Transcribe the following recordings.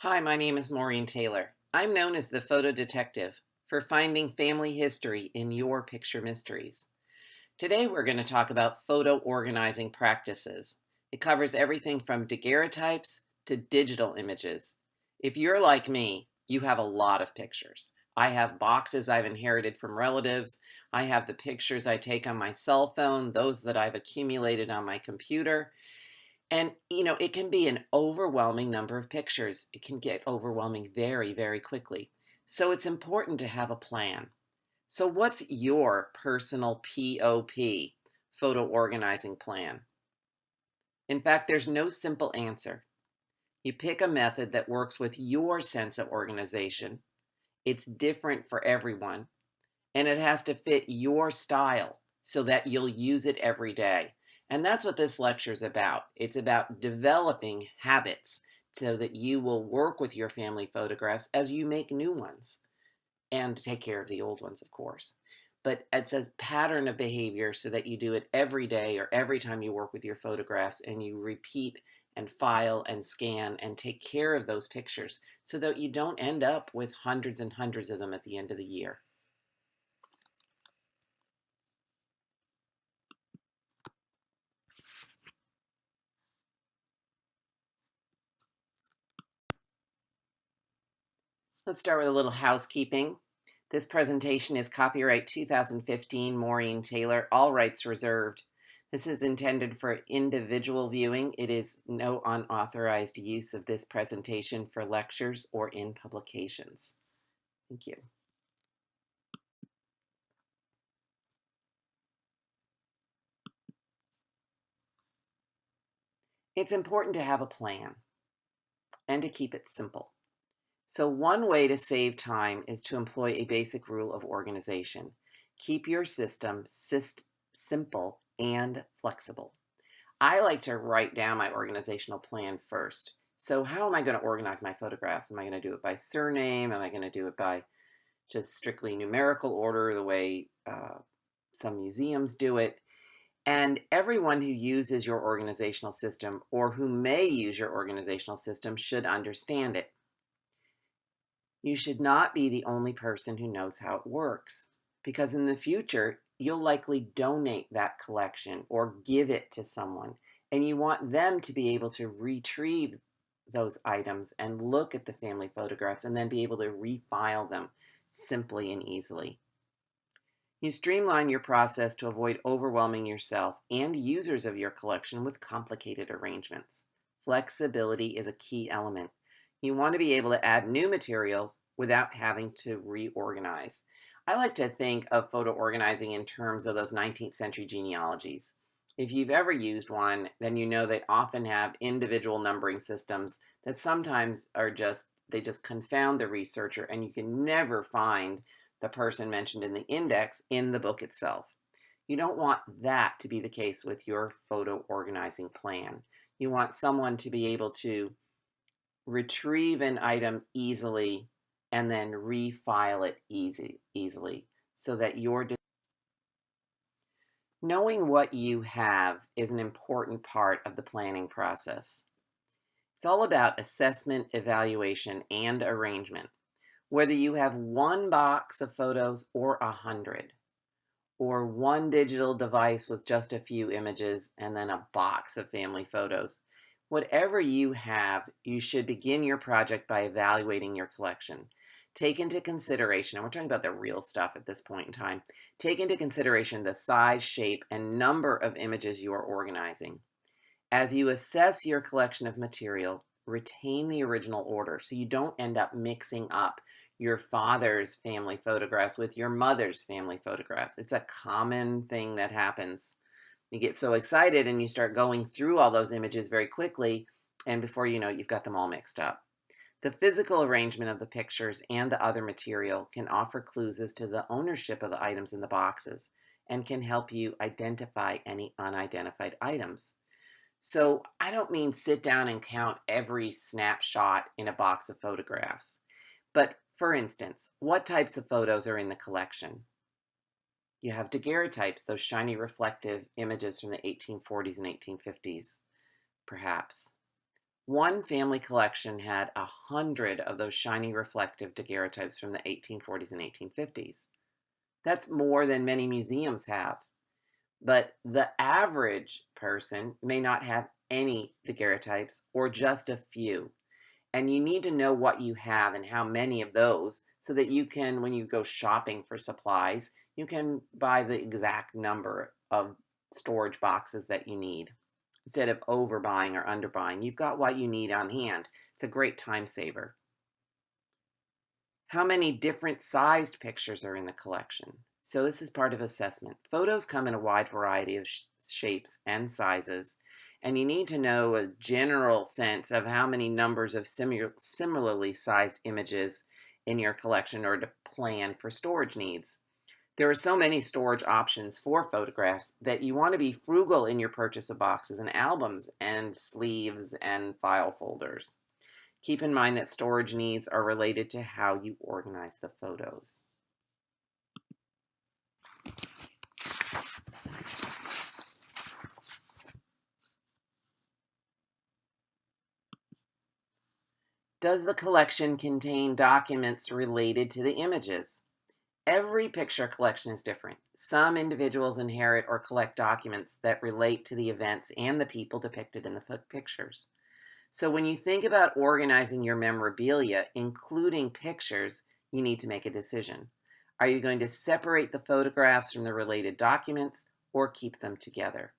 Hi, my name is Maureen Taylor. I'm known as the photo detective for finding family history in your picture mysteries. Today we're going to talk about photo organizing practices. It covers everything from daguerreotypes to digital images. If you're like me, you have a lot of pictures. I have boxes I've inherited from relatives. I have the pictures I take on my cell phone, those that I've accumulated on my computer. And, it can be an overwhelming number of pictures. It can get overwhelming very, very quickly. So it's important to have a plan. So what's your personal POP, photo organizing plan? In fact, there's no simple answer. You pick a method that works with your sense of organization. It's different for everyone, and it has to fit your style so that you'll use it every day. And that's what this lecture is about. It's about developing habits so that you will work with your family photographs as you make new ones and take care of the old ones, of course. But it's a pattern of behavior so that you do it every day or every time you work with your photographs, and you repeat and file and scan and take care of those pictures so that you don't end up with hundreds and hundreds of them at the end of the year. Let's start with a little housekeeping. This presentation is copyright 2015 Maureen Taylor, all rights reserved. This is intended for individual viewing. It is no unauthorized use of this presentation for lectures or in publications. Thank you. It's important to have a plan and to keep it simple. So one way to save time is to employ a basic rule of organization. Keep your system simple and flexible. I like to write down my organizational plan first. So how am I going to organize my photographs? Am I going to do it by surname? Am I going to do it by just strictly numerical order, the way some museums do it? And everyone who uses your organizational system or who may use your organizational system should understand it. You should not be the only person who knows how it works, because in the future, you'll likely donate that collection or give it to someone, and you want them to be able to retrieve those items and look at the family photographs and then be able to refile them simply and easily. You streamline your process to avoid overwhelming yourself and users of your collection with complicated arrangements. Flexibility is a key element. You want to be able to add new materials without having to reorganize. I like to think of photo organizing in terms of those 19th century genealogies. If you've ever used one, then you know they often have individual numbering systems that sometimes they just confound the researcher, and you can never find the person mentioned in the index in the book itself. You don't want that to be the case with your photo organizing plan. You want someone to be able to retrieve an item easily and then refile it easily so that knowing what you have is an important part of the planning process. It's all about assessment, evaluation, and arrangement. Whether you have one box of photos or 100, or one digital device with just a few images and then a box of family photos, whatever you have, you should begin your project by evaluating your collection. Take into consideration, and we're talking about the real stuff at this point in time, take into consideration the size, shape, and number of images you are organizing. As you assess your collection of material, retain the original order so you don't end up mixing up your father's family photographs with your mother's family photographs. It's a common thing that happens. You get so excited and you start going through all those images very quickly, and before you know it, you've got them all mixed up. The physical arrangement of the pictures and the other material can offer clues as to the ownership of the items in the boxes and can help you identify any unidentified items. So I don't mean sit down and count every snapshot in a box of photographs. But for instance, what types of photos are in the collection? You have daguerreotypes, those shiny reflective images from the 1840s and 1850s, perhaps. One family collection had 100 of those shiny reflective daguerreotypes from the 1840s and 1850s. That's more than many museums have. But the average person may not have any daguerreotypes or just a few. And you need to know what you have and how many of those so that you can, when you go shopping for supplies, you can buy the exact number of storage boxes that you need. Instead of overbuying or underbuying, you've got what you need on hand. It's a great time saver. How many different sized pictures are in the collection? So this is part of assessment. Photos come in a wide variety of shapes and sizes, and you need to know a general sense of how many numbers of similarly sized images in your collection in order to plan for storage needs. There are so many storage options for photographs that you want to be frugal in your purchase of boxes and albums and sleeves and file folders. Keep in mind that storage needs are related to how you organize the photos. Does the collection contain documents related to the images? Every picture collection is different. Some individuals inherit or collect documents that relate to the events and the people depicted in the pictures. So when you think about organizing your memorabilia, including pictures, you need to make a decision. Are you going to separate the photographs from the related documents or keep them together?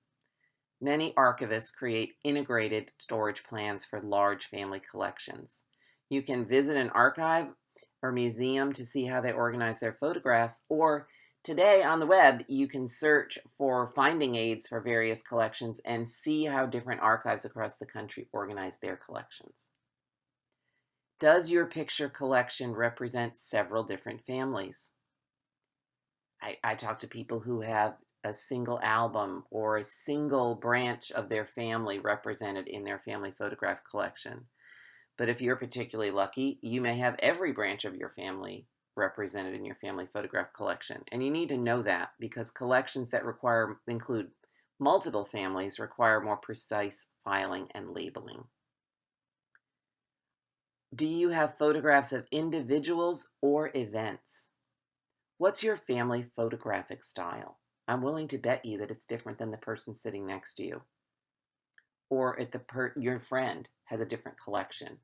Many archivists create integrated storage plans for large family collections. You can visit an archive or museum to see how they organize their photographs, or today on the web, you can search for finding aids for various collections and see how different archives across the country organize their collections. Does your picture collection represent several different families? I talk to people who have a single album or a single branch of their family represented in their family photograph collection. But if you're particularly lucky, you may have every branch of your family represented in your family photograph collection. And you need to know that because collections that include multiple families require more precise filing and labeling. Do you have photographs of individuals or events? What's your family photographic style? I'm willing to bet you that it's different than the person sitting next to you. Or if your friend has a different collection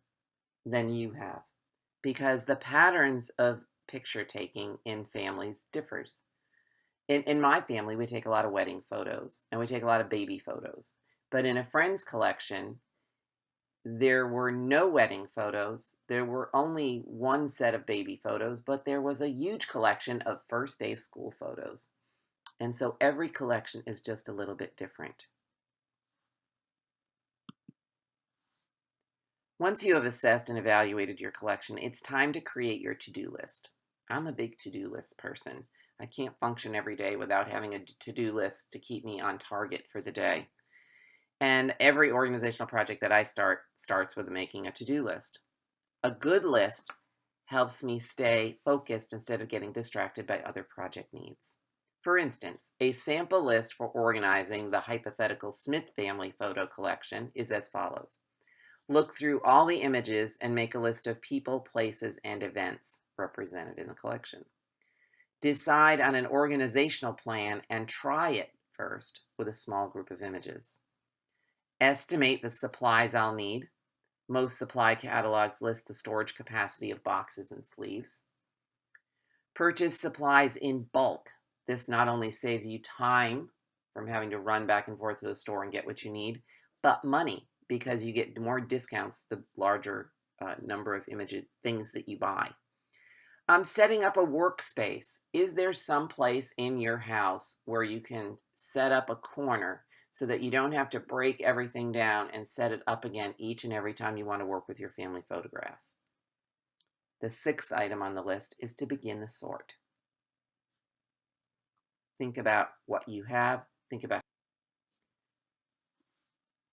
than you have. Because the patterns of picture taking in families differs. In my family, we take a lot of wedding photos and we take a lot of baby photos. But in a friend's collection, there were no wedding photos. There were only one set of baby photos, but there was a huge collection of first day of school photos. And so every collection is just a little bit different. Once you have assessed and evaluated your collection, it's time to create your to-do list. I'm a big to-do list person. I can't function every day without having a to-do list to keep me on target for the day. And every organizational project that I starts with making a to-do list. A good list helps me stay focused instead of getting distracted by other project needs. For instance, a sample list for organizing the hypothetical Smith family photo collection is as follows. Look through all the images and make a list of people, places, and events represented in the collection. Decide on an organizational plan and try it first with a small group of images. Estimate the supplies I'll need. Most supply catalogs list the storage capacity of boxes and sleeves. Purchase supplies in bulk. This not only saves you time from having to run back and forth to the store and get what you need, but money because you get more discounts the larger number of things that you buy. Setting up a workspace. Is there some place in your house where you can set up a corner so that you don't have to break everything down and set it up again each and every time you want to work with your family photographs? The sixth item on the list is to begin the sort. Think about what you have. Think about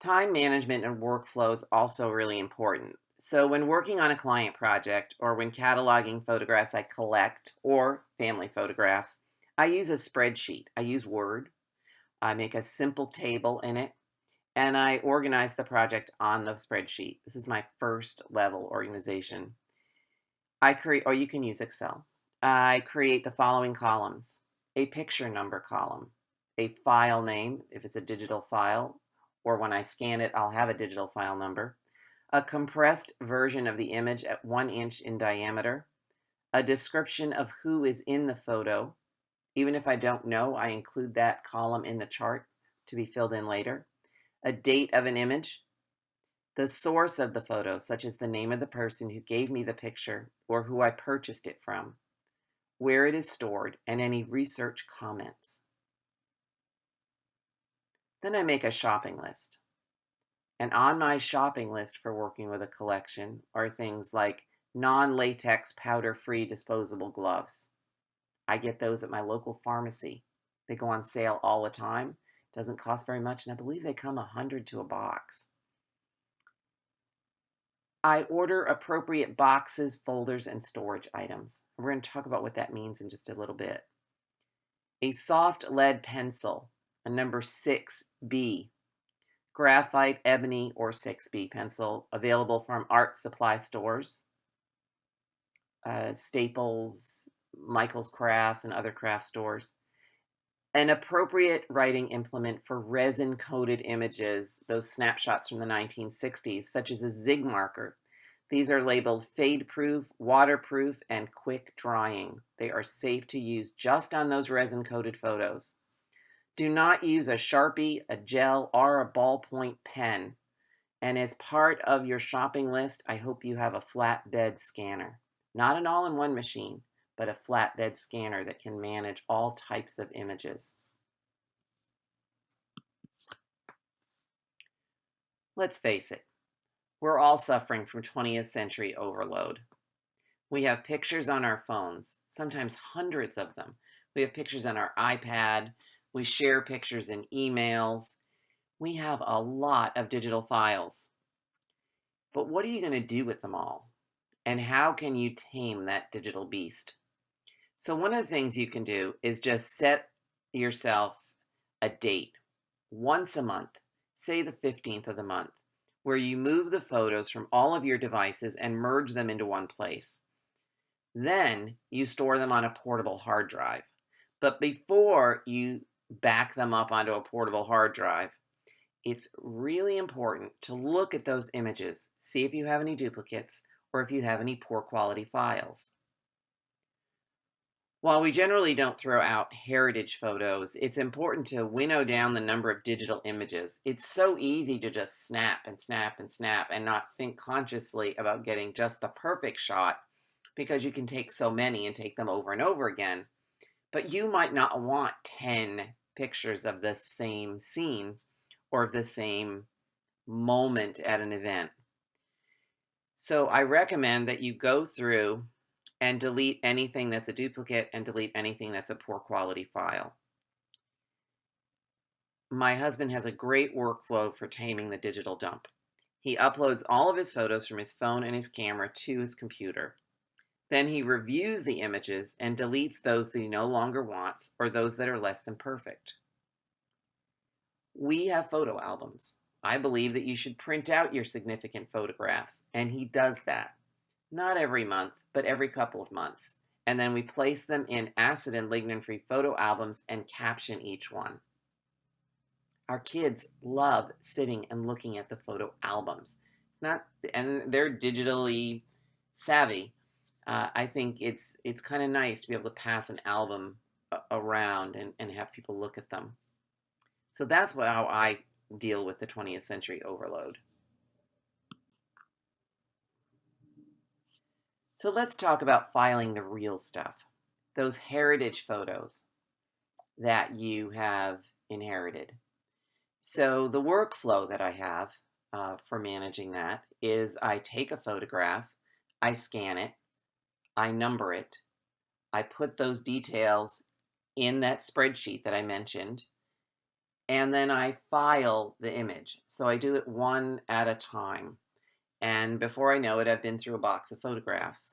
time management and workflow is also really important. So when working on a client project or when cataloging photographs I collect or family photographs, I use a spreadsheet. I use Word. I make a simple table in it. and I organize the project on the spreadsheet. This is my first level organization. I create, or you can use Excel. I create the following columns: a picture number column, a file name, if it's a digital file, or when I scan it, I'll have a digital file number, a compressed version of the image at 1 inch in diameter, a description of who is in the photo. Even if I don't know, I include that column in the chart to be filled in later. A date of an image, the source of the photo, such as the name of the person who gave me the picture or who I purchased it from, where it is stored, and any research comments. Then I make a shopping list. And on my shopping list for working with a collection are things like non-latex powder-free disposable gloves. I get those at my local pharmacy. They go on sale all the time. Doesn't cost very much, and I believe they come 100 to a box. I order appropriate boxes, folders, and storage items. We're going to talk about what that means in just a little bit. A soft lead pencil, a number 6B, graphite, ebony, or 6B pencil, available from art supply stores, Staples, Michael's Crafts, and other craft stores. An appropriate writing implement for resin-coated images, those snapshots from the 1960s, such as a Zig marker. These are labeled fade-proof, waterproof, and quick drying. They are safe to use just on those resin-coated photos. Do not use a Sharpie, a gel, or a ballpoint pen. And as part of your shopping list, I hope you have a flatbed scanner. Not an all-in-one machine, but a flatbed scanner that can manage all types of images. Let's face it, we're all suffering from 20th century overload. We have pictures on our phones, sometimes hundreds of them. We have pictures on our iPad. We share pictures in emails. We have a lot of digital files. But what are you going to do with them all? And how can you tame that digital beast? So one of the things you can do is just set yourself a date once a month, say the 15th of the month, where you move the photos from all of your devices and merge them into one place. Then you store them on a portable hard drive. But before you back them up onto a portable hard drive, it's really important to look at those images, see if you have any duplicates or if you have any poor quality files. While we generally don't throw out heritage photos, it's important to winnow down the number of digital images. It's so easy to just snap and snap and snap and not think consciously about getting just the perfect shot because you can take so many and take them over and over again. But you might not want 10 pictures of the same scene or of the same moment at an event. So I recommend that you go through and delete anything that's a duplicate and delete anything that's a poor quality file. My husband has a great workflow for taming the digital dump. He uploads all of his photos from his phone and his camera to his computer. Then he reviews the images and deletes those that he no longer wants or those that are less than perfect. We have photo albums. I believe that you should print out your significant photographs, and he does that. Not every month, but every couple of months. And then we place them in acid and lignin-free photo albums and caption each one. Our kids love sitting and looking at the photo albums. And they're digitally savvy. I think it's kind of nice to be able to pass an album around and have people look at them. So that's how I deal with the 20th century overload. So let's talk about filing the real stuff, those heritage photos that you have inherited. So the workflow that I have for managing that is I take a photograph, I scan it, I number it, I put those details in that spreadsheet that I mentioned, and then I file the image. So I do it one at a time. And before I know it, I've been through a box of photographs.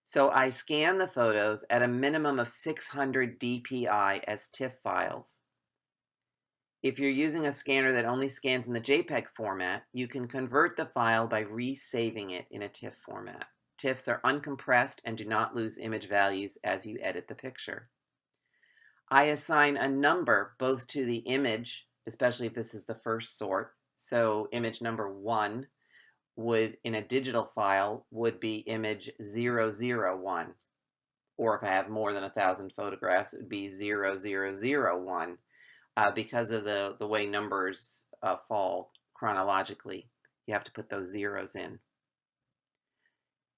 So I scan the photos at a minimum of 600 DPI as TIFF files. If you're using a scanner that only scans in the JPEG format, you can convert the file by resaving it in a TIFF format. TIFFs are uncompressed and do not lose image values as you edit the picture. I assign a number both to the image, especially if this is the first sort. So image number 1 would, in a digital file, would be image 001. Or if I have more than 1,000 photographs, it would be 0001. Because of the way numbers fall chronologically, you have to put those zeros in.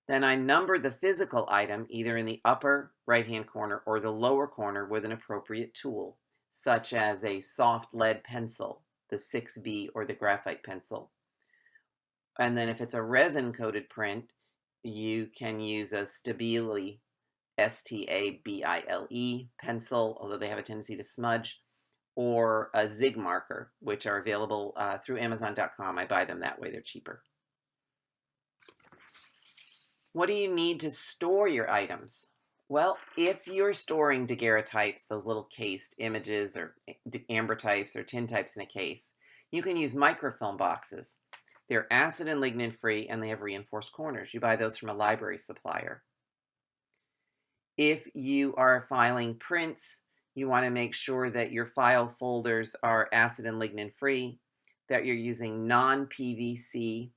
Then I number the physical item either in the upper right-hand corner or the lower corner with an appropriate tool, such as a soft lead pencil, the 6B or the graphite pencil. And then if it's a resin-coated print, you can use a Stabile, Stabile pencil, although they have a tendency to smudge, or a Zig marker, which are available through Amazon.com. I buy them that way, they're cheaper. What do you need to store your items? Well, if you're storing daguerreotypes, those little cased images, or ambrotypes or tintypes in a case, you can use microfilm boxes. They're acid and lignin free and they have reinforced corners. You buy those from a library supplier. If you are filing prints, you want to make sure that your file folders are acid and lignin free, that you're using non-PVC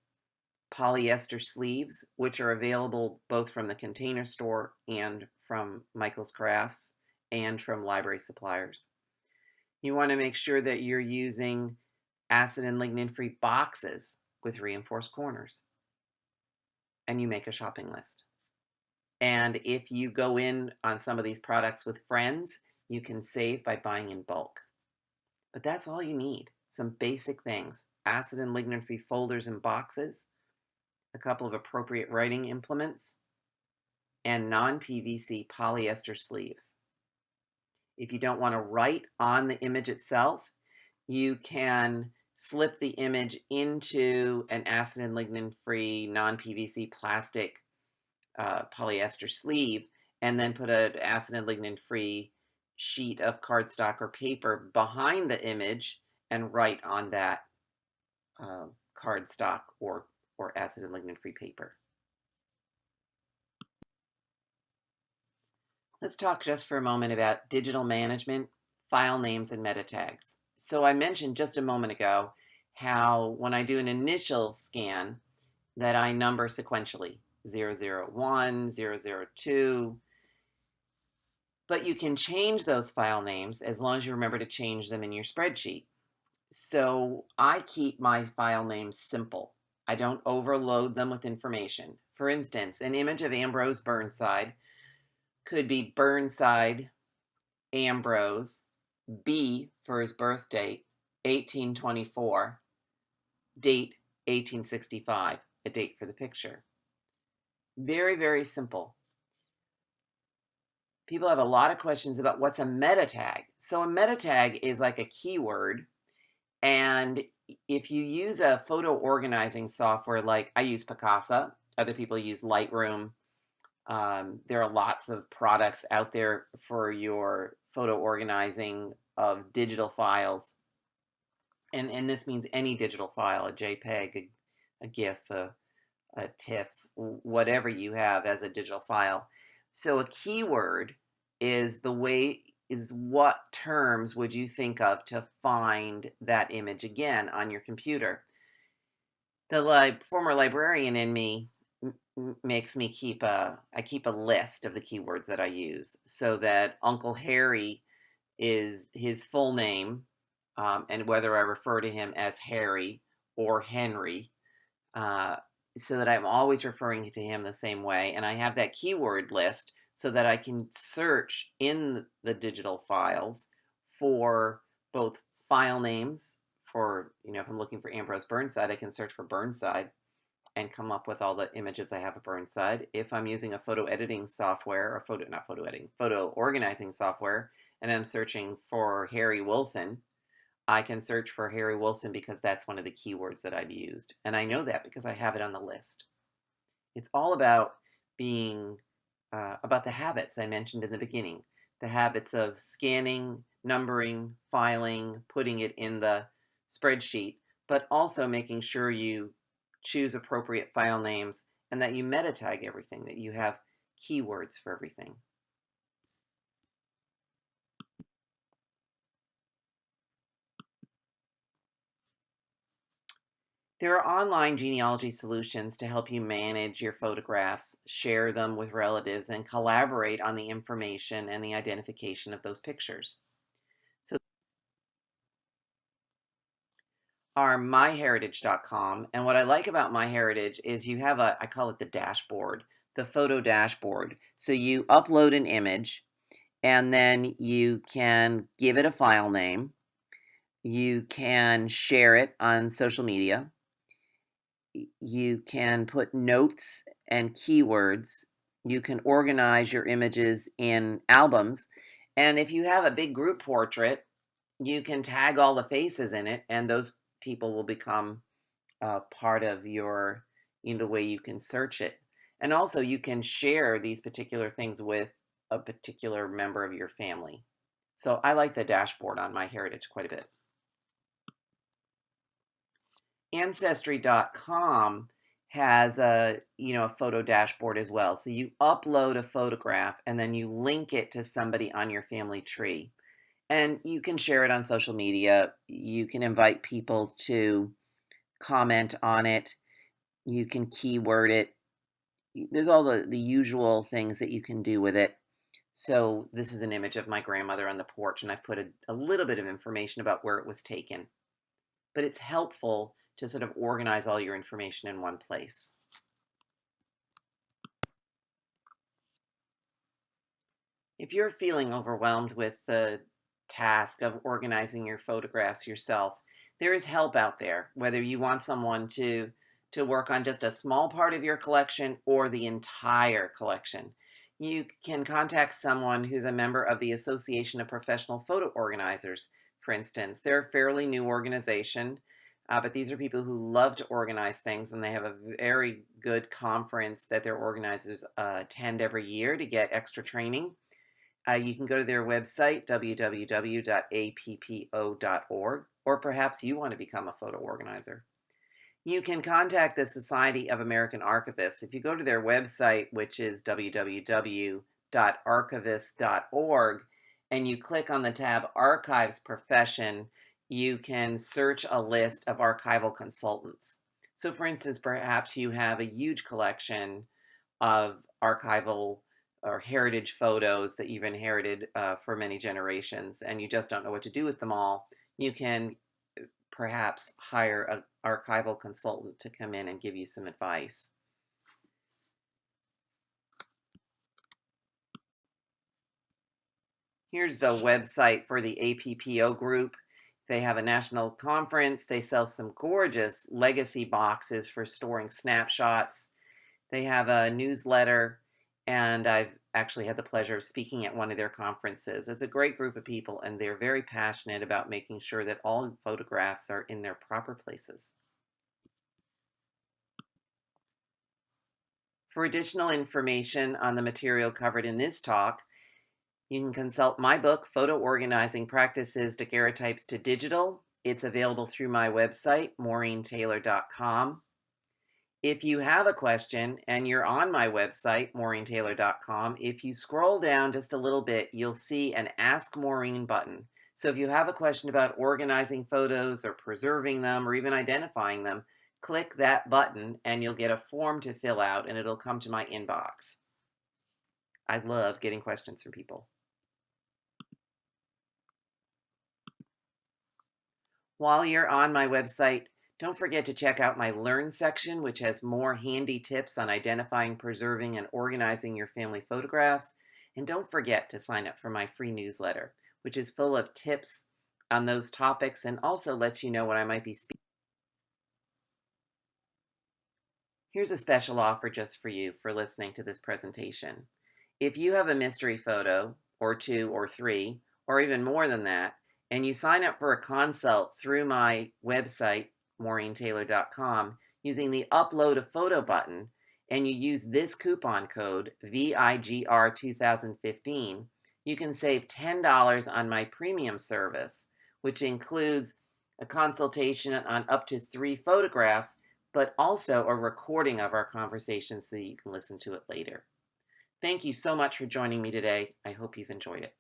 polyester sleeves, which are available both from the Container Store and from Michael's Crafts and from library suppliers. You want to make sure that you're using acid and lignin free boxes with reinforced corners. And you make a shopping list. And if you go in on some of these products with friends, you can save by buying in bulk. But that's all you need. Some basic things. Acid and lignin-free folders and boxes, a couple of appropriate writing implements, and non-PVC polyester sleeves. If you don't want to write on the image itself, you can slip the image into an acid and lignin-free non-PVC plastic polyester sleeve, and then put an acid and lignin-free sheet of cardstock or paper behind the image and write on that cardstock or acid and lignin-free paper. Let's talk just for a moment about digital management, file names, and meta tags. So I mentioned just a moment ago how when I do an initial scan that I number sequentially, 001, 002, but you can change those file names as long as you remember to change them in your spreadsheet. So I keep my file names simple. I don't overload them with information. For instance, an image of Ambrose Burnside could be Burnside Ambrose, B for his birth date, 1824, date 1865, a date for the picture. Very, very simple. People have a lot of questions about what's a meta tag. So a meta tag is like a keyword, and if you use a photo organizing software, like I use Picasa, other people use Lightroom. There are lots of products out there for your photo organizing of digital files. And this means any digital file, a JPEG, a GIF, a TIFF, whatever you have as a digital file. So a keyword is what terms would you think of to find that image again on your computer? The former librarian in me makes me keep a list of the keywords that I use, so that Uncle Harry is his full name, and whether I refer to him as Harry or Henry, so that I'm always referring to him the same way. And I have that keyword list so that I can search in the digital files for both file names for, if I'm looking for Ambrose Burnside, I can search for Burnside and come up with all the images I have of Burnside. If I'm using a photo editing software, or photo organizing software, and I'm searching for Harry Wilson, I can search for Harry Wilson because that's one of the keywords that I've used. And I know that because I have it on the list. It's all about being, about the habits I mentioned in the beginning. the habits of scanning, numbering, filing, putting it in the spreadsheet, but also making sure you choose appropriate file names and that you meta tag everything, that you have keywords for everything. There are online genealogy solutions to help you manage your photographs, share them with relatives, and collaborate on the information and the identification of those pictures. So are myheritage.com. And what I like about MyHeritage is you have I call it the dashboard, the photo dashboard. So you upload an image and then you can give it a file name. You can share it on social media. You can put notes and keywords. You can organize your images in albums. And if you have a big group portrait, you can tag all the faces in it, and those people will become part of your, the way you can search it. And also, you can share these particular things with a particular member of your family. So I like the dashboard on MyHeritage quite a bit. Ancestry.com has a photo dashboard as well. So you upload a photograph and then you link it to somebody on your family tree. And you can share it on social media. You can invite people to comment on it. You can keyword it. There's all the usual things that you can do with it. So this is an image of my grandmother on the porch, and I've put a little bit of information about where it was taken. But it's helpful to sort of organize all your information in one place. If you're feeling overwhelmed with the task of organizing your photographs yourself, there is help out there, whether you want someone to work on just a small part of your collection or the entire collection. You can contact someone who's a member of the Association of Professional Photo Organizers, for instance. They're a fairly new organization, but these are people who love to organize things, and they have a very good conference that their organizers attend every year to get extra training. You can go to their website, www.appo.org, or perhaps you want to become a photo organizer. You can contact the Society of American Archivists. If you go to their website, which is www.archivist.org, and you click on the tab Archives Profession, you can search a list of archival consultants. So for instance, perhaps you have a huge collection of archival or heritage photos that you've inherited for many generations, and you just don't know what to do with them all. You can perhaps hire an archival consultant to come in and give you some advice. Here's the website for the APPO group. They have a national conference. They sell some gorgeous legacy boxes for storing snapshots. They have a newsletter, and I've actually had the pleasure of speaking at one of their conferences. It's a great group of people, and they're very passionate about making sure that all photographs are in their proper places. For additional information on the material covered in this talk, you can consult my book, Photo Organizing Practices, Daguerreotypes to Digital. It's available through my website, maureentaylor.com. If you have a question and you're on my website, maureentaylor.com, if you scroll down just a little bit, you'll see an Ask Maureen button. So if you have a question about organizing photos or preserving them or even identifying them, click that button and you'll get a form to fill out and it'll come to my inbox. I love getting questions from people. While you're on my website, don't forget to check out my Learn section, which has more handy tips on identifying, preserving, and organizing your family photographs. And don't forget to sign up for my free newsletter, which is full of tips on those topics and also lets you know when I might be speaking. Here's a special offer just for you for listening to this presentation. If you have a mystery photo, or 2 or 3, or even more than that, and you sign up for a consult through my website, maureentaylor.com, using the Upload a Photo button, and you use this coupon code, VIGR2015, You can save $10 on my premium service, which includes a consultation on up to 3 photographs, but also a recording of our conversation so you can listen to it later. Thank you so much for joining me today. I hope you've enjoyed it.